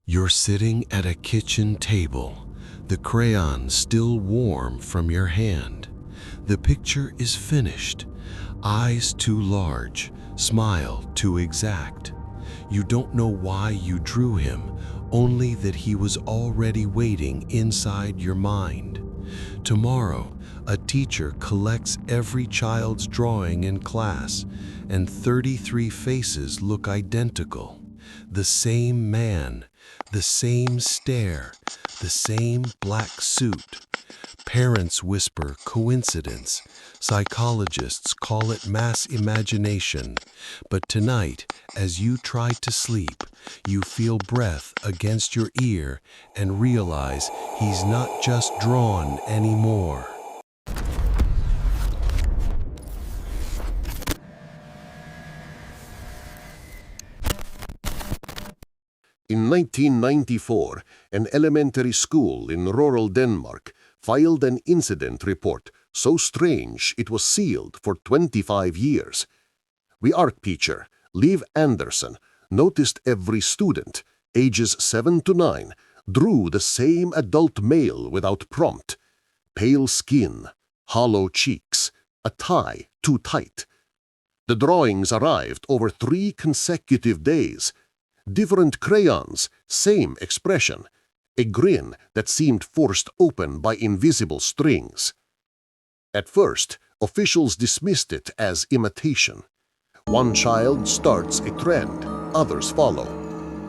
You're sitting at a kitchen table, the crayon still warm from your hand. The picture is finished, eyes too large, smile too exact. You don't know why you drew him, only that he was already waiting inside your mind. Tomorrow, a teacher collects every child's drawing in class, and 33 faces look identical. The same man, the same stare, the same black suit. Parents whisper coincidence. Psychologists call it mass imagination. But tonight, as you try to sleep, you feel breath against your ear and realize he's not just drawn anymore. In 1994, an elementary school in rural Denmark filed an incident report so strange it was sealed for 25 years. The art teacher, Liv Anderson, noticed every student, ages 7 to 9, drew the same adult male without prompt. Pale skin, hollow cheeks, a tie too tight. The drawings arrived over 3 consecutive days. Different crayons, same expression, a grin that seemed forced open by invisible strings. At first, officials dismissed it as imitation. One child starts a trend, others follow.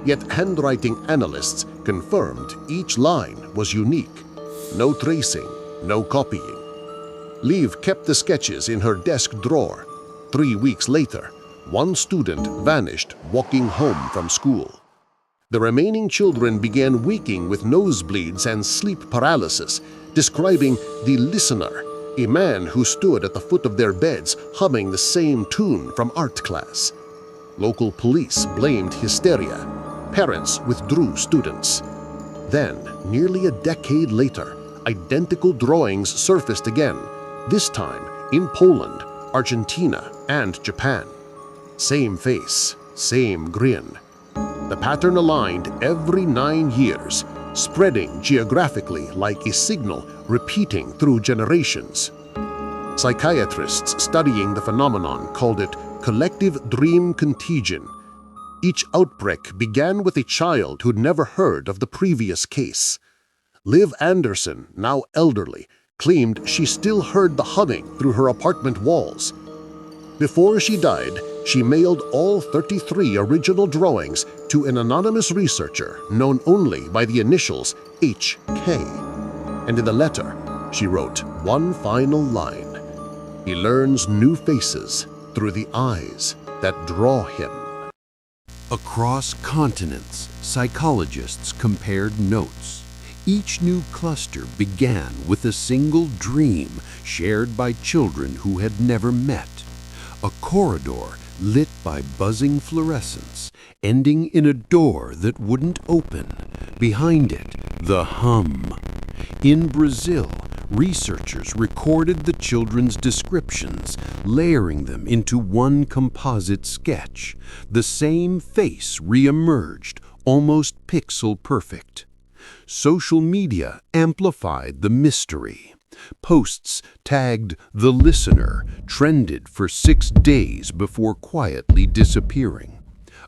Yet handwriting analysts confirmed each line was unique. No tracing, no copying. Liv kept the sketches in her desk drawer. 3 weeks later, one student vanished walking home from school. The remaining children began waking with nosebleeds and sleep paralysis, describing the listener, a man who stood at the foot of their beds humming the same tune from art class. Local police blamed hysteria. Parents withdrew students. Then, nearly a decade later, identical drawings surfaced again, this time in Poland, Argentina, and Japan. Same face, same grin. The pattern aligned every 9 years, spreading geographically like a signal repeating through generations. Psychiatrists studying the phenomenon called it collective dream contagion. Each outbreak began with a child who'd never heard of the previous case. Liv Anderson, now elderly, claimed she still heard the humming through her apartment walls. Before she died, she mailed all 33 original drawings to an anonymous researcher known only by the initials H.K. And in the letter, she wrote one final line: "He learns new faces through the eyes that draw him." Across continents, psychologists compared notes. Each new cluster began with a single dream shared by children who had never met. A corridor lit by buzzing fluorescence, ending in a door that wouldn't open. Behind it, the hum. In Brazil, researchers recorded the children's descriptions, layering them into one composite sketch. The same face re-emerged, almost pixel-perfect. Social media amplified the mystery. Posts tagged "The Listener" trended for 6 days before quietly disappearing.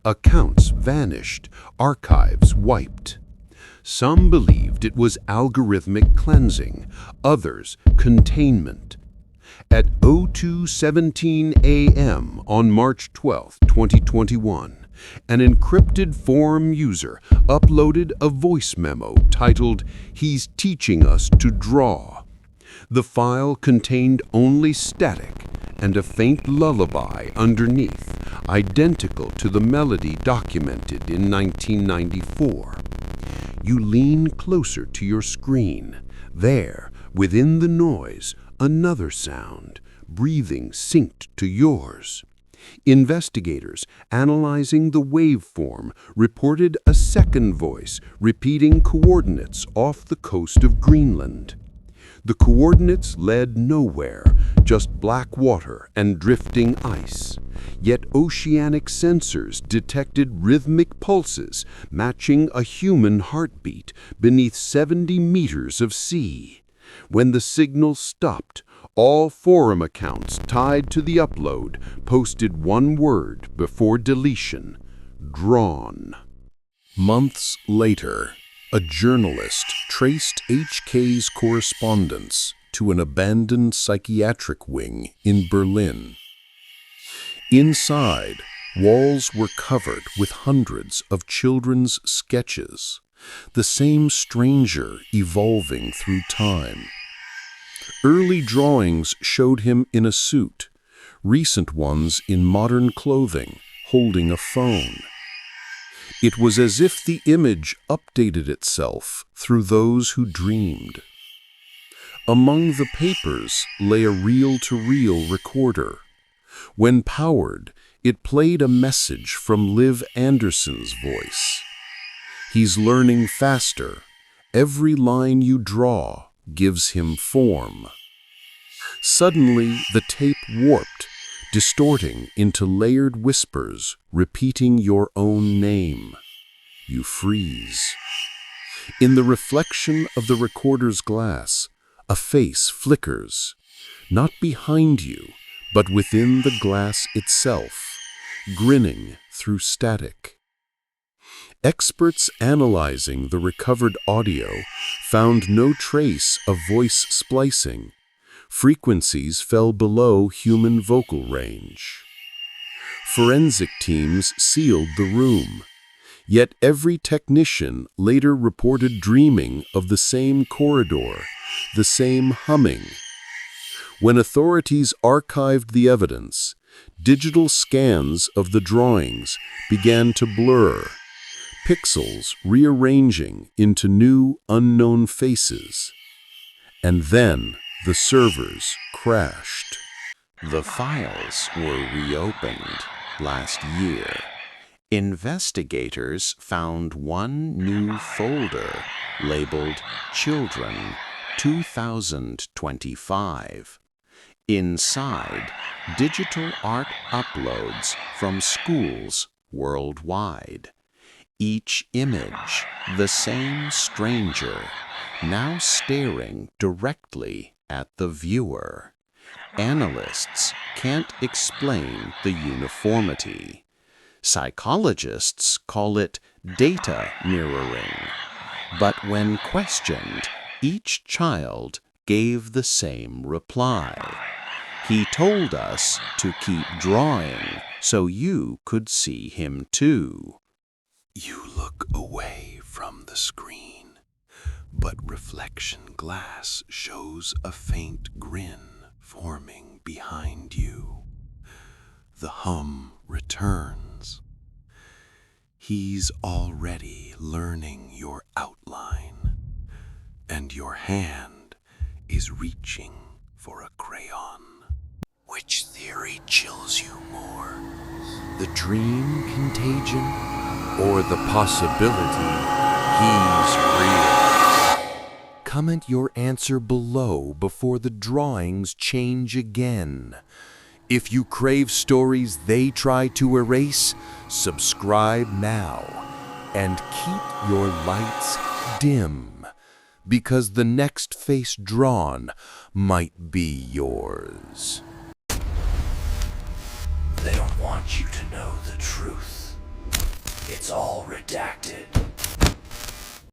Accounts vanished, archives wiped. Some believed it was algorithmic cleansing, others containment. At 02:17 a.m. on March 12, 2021, an encrypted forum user uploaded a voice memo titled "He's Teaching Us to Draw." The file contained only static and a faint lullaby underneath, identical to the melody documented in 1994. You lean closer to your screen. There, within the noise, another sound, breathing synced to yours. Investigators analyzing the waveform reported a second voice repeating coordinates off the coast of Greenland. The coordinates led nowhere, just black water and drifting ice. Yet oceanic sensors detected rhythmic pulses matching a human heartbeat beneath 70 meters of sea. When the signal stopped, all forum accounts tied to the upload posted one word before deletion: drawn. Months later, a journalist traced HK's correspondence to an abandoned psychiatric wing in Berlin. Inside, walls were covered with hundreds of children's sketches, the same stranger evolving through time. Early drawings showed him in a suit, recent ones in modern clothing, holding a phone. It was as if the image updated itself through those who dreamed. Among the papers lay a reel-to-reel recorder. When powered, it played a message from Liv Anderson's voice. He's learning faster. Every line you draw gives him form. Suddenly, the tape warped, distorting into layered whispers, repeating your own name. You freeze. In the reflection of the recorder's glass, a face flickers, not behind you, but within the glass itself, grinning through static. Experts analyzing the recovered audio found no trace of voice splicing. Frequencies fell below human vocal range. Forensic teams sealed the room, yet every technician later reported dreaming of the same corridor, the same humming. When authorities archived the evidence, digital scans of the drawings began to blur, pixels rearranging into new, unknown faces. And then the servers crashed. The files were reopened last year. Investigators found one new folder labeled Children 2025. Inside, digital art uploads from schools worldwide. Each image, the same stranger, now staring directly at the viewer. Analysts can't explain the uniformity. Psychologists call it data mirroring. But when questioned, each child gave the same reply. He told us to keep drawing so you could see him too. You look away from the screen, but reflection glass shows a faint grin forming behind you. The hum returns. He's already learning your outline, and your hand is reaching for a crayon. Which theory chills you more? The dream contagion or the possibility he's real? Comment your answer below before the drawings change again. If you crave stories they try to erase, subscribe now and keep your lights dim, because the next face drawn might be yours. They don't want you to know the truth. It's all redacted.